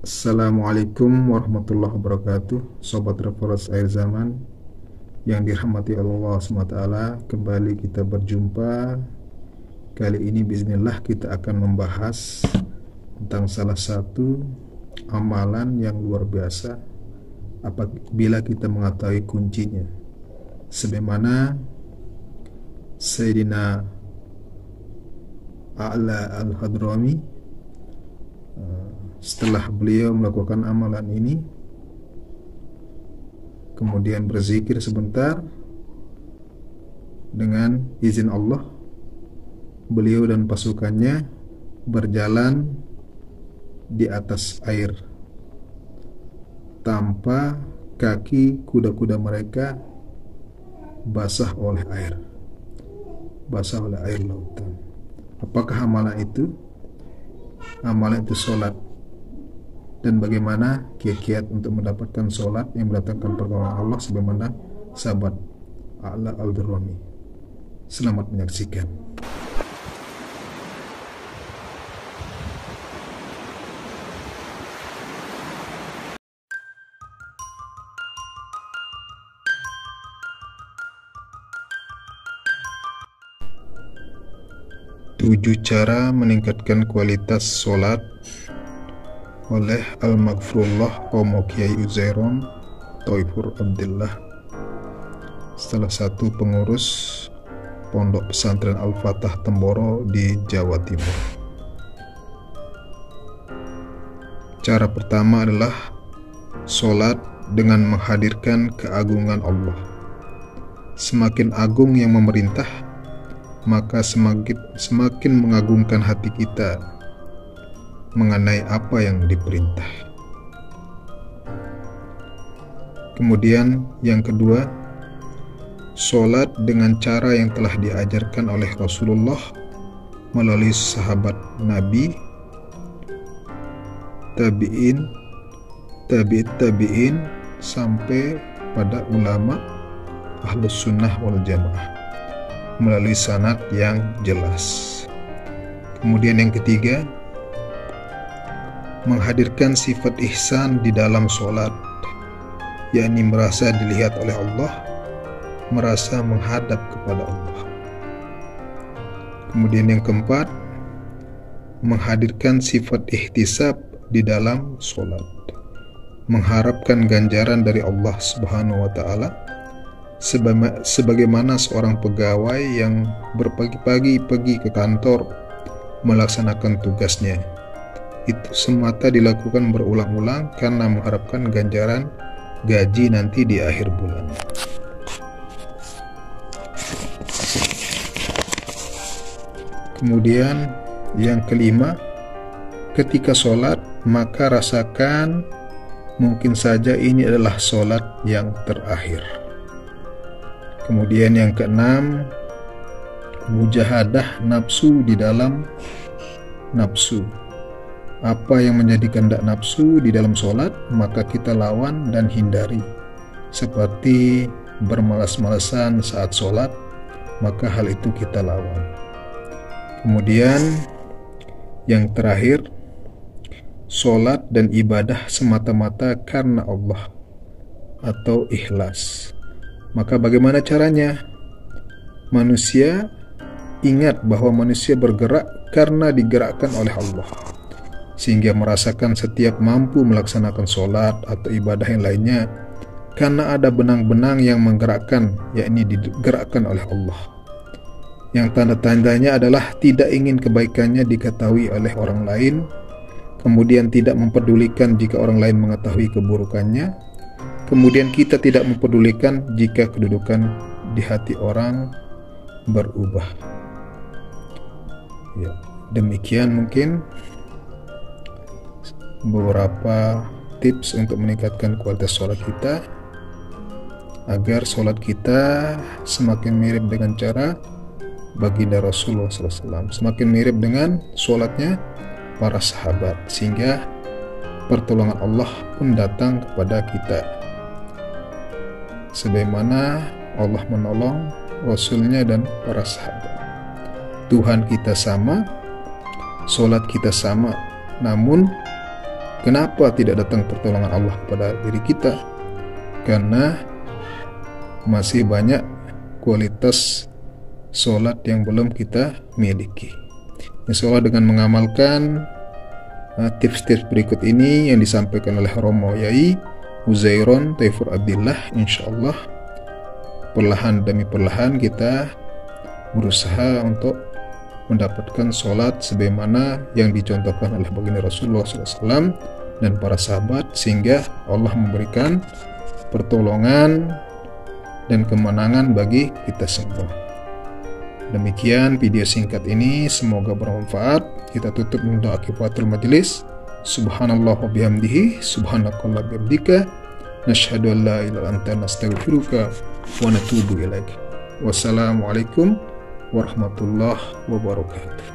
Assalamualaikum warahmatullahi wabarakatuh. Sobat Referensi Akhir Zaman yang dirahmati Allah SWT, kembali kita berjumpa. Kali ini bismillah kita akan membahas tentang salah satu amalan yang luar biasa apabila kita mengetahui kuncinya. Sebagaimana Sayyidina A'la Al-Hadrami, setelah beliau melakukan amalan ini, kemudian berzikir sebentar, dengan izin Allah beliau dan pasukannya berjalan di atas air tanpa kaki kuda-kuda mereka basah oleh air lautan. Apakah amalan itu? Amalan itu sholat. Dan bagaimana kiat-kiat untuk mendapatkan sholat yang mendatangkan pertolongan Allah sebagaimana sahabat A'la Al-Hadrami. Selamat menyaksikan. Tujuh cara meningkatkan kualitas sholat oleh Al-Maghfurullah Romo Kiai Uzairon Thaifur Abdillah, salah satu pengurus Pondok Pesantren Al-Fatah Temboro di Jawa Timur. Cara pertama adalah sholat dengan menghadirkan keagungan Allah. Semakin agung yang memerintah, maka semakin mengagungkan hati kita mengenai apa yang diperintah. Kemudian yang kedua, sholat dengan cara yang telah diajarkan oleh Rasulullah melalui sahabat Nabi, tabi'in sampai pada ulama Ahlus Sunnah wal Jamaah melalui sanad yang jelas. Kemudian yang ketiga, menghadirkan sifat ihsan di dalam sholat, yakni merasa dilihat oleh Allah, merasa menghadap kepada Allah. Kemudian yang keempat, menghadirkan sifat ihtisab di dalam sholat, mengharapkan ganjaran dari Allah Subhanahu wa Ta'ala, sebagaimana seorang pegawai yang berpagi-pagi pergi ke kantor melaksanakan tugasnya. Itu semata dilakukan berulang-ulang karena mengharapkan ganjaran gaji nanti di akhir bulan. Kemudian yang kelima, ketika sholat maka rasakan mungkin saja ini adalah sholat yang terakhir. Kemudian yang keenam, mujahadah nafsu di dalam nafsu. Apa yang menjadi kehendak nafsu di dalam sholat, maka kita lawan dan hindari. Seperti bermalas-malasan saat sholat, maka hal itu kita lawan. Kemudian yang terakhir, sholat dan ibadah semata-mata karena Allah atau ikhlas. Maka bagaimana caranya? Manusia ingat bahwa manusia bergerak karena digerakkan oleh Allah, sehingga merasakan setiap mampu melaksanakan sholat atau ibadah yang lainnya karena ada benang-benang yang menggerakkan, yakni digerakkan oleh Allah. Yang tanda-tandanya adalah tidak ingin kebaikannya diketahui oleh orang lain, kemudian tidak mempedulikan jika orang lain mengetahui keburukannya, kemudian kita tidak mempedulikan jika kedudukan di hati orang berubah. Ya, demikian mungkin beberapa tips untuk meningkatkan kualitas sholat kita, agar sholat kita semakin mirip dengan cara baginda Rasulullah SAW, semakin mirip dengan sholatnya para sahabat, sehingga pertolongan Allah pun datang kepada kita sebagaimana Allah menolong Rasulnya dan para sahabat. Tuhan kita sama, sholat kita sama, namun Kenapa tidak datang pertolongan Allah kepada diri kita? Karena masih banyak kualitas sholat yang belum kita miliki. Insya Allah dengan mengamalkan tips-tips berikut ini yang disampaikan oleh Romo Yai Uzairon Taifur Abdillah, insya Allah perlahan demi perlahan kita berusaha untuk mendapatkan sholat sebagaimana yang dicontohkan oleh baginda Rasulullah SAW dan para sahabat, sehingga Allah memberikan pertolongan dan kemenangan bagi kita semua. Demikian video singkat ini, semoga bermanfaat. Kita tutup dengan doa kifaratul majelis. Subhanallah wa bihamdihi, subhanakallah bihamdika, nashhadu an la ilaha illa anta, nastaghfiruka wa natubu ilaik. Wassalamualaikum warahmatullahi wabarakatuh.